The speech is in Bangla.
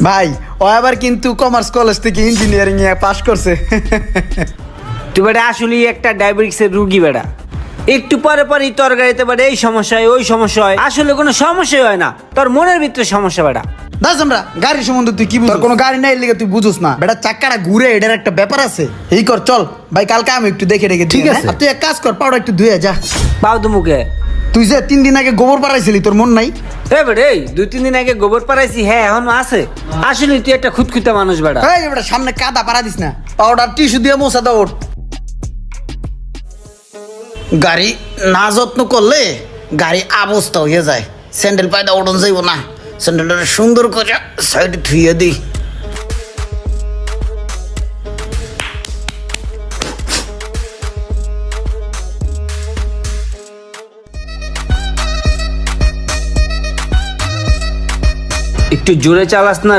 ভাই ও আবার কিন্তু কমার্স কলেজ থেকে ইঞ্জিনিয়ারিং এ পাশ করছে। তুই বেটা আসলে একটা ডায়াবেটিক্সের রুগী বেটা। একটু পরে পরেই তোর গাড়িতে বেটা এই সমস্যা হয় ওই সমস্যা হয়, আসলে কোনো সমস্যাই হয় না, তোর মনের ভিতরে সমস্যা বেটা। দাস আমরা গাড়ির সম্বন্ধে তুই কি বুঝছ? তোর কোনো গাড়ি নাই লিগে তুই বুঝছ না বেটা, চাক্কাটা ঘুরে এটার একটা ব্যাপার আছে। এই কর চল ভাই, কালকে আমি একটু দেখে রেখে ঠিক আছে। তুই এক কাজ কর, পাউডার একটু ধুয়ে যা। পাও তো মুখে। তুই যে 3 দিন আগে গোবর পাড়াইছিলি, তোর মন নাই? এ বেটা এই 2-3 দিন আগে গোবর পাড়াইছি, হ্যাঁ এখনো আছে। আসলে তুই একটা খুঁতখুঁতে মানুষ বেটা। এই বেটা সামনে কাদা পাড়া দিস না, পাউডার টিস্যু দিয়ে মোছা দাও। ওঠ, গাড়ি না যত্ন করলে গাড়ি অবস্থা হয়ে যায়। স্যান্ডেল পায়দা ওঠন যাইব না, স্যান্ডেলটা সুন্দর করে সাইডে ধুয়ে দিই। একটু জোরে চালাস না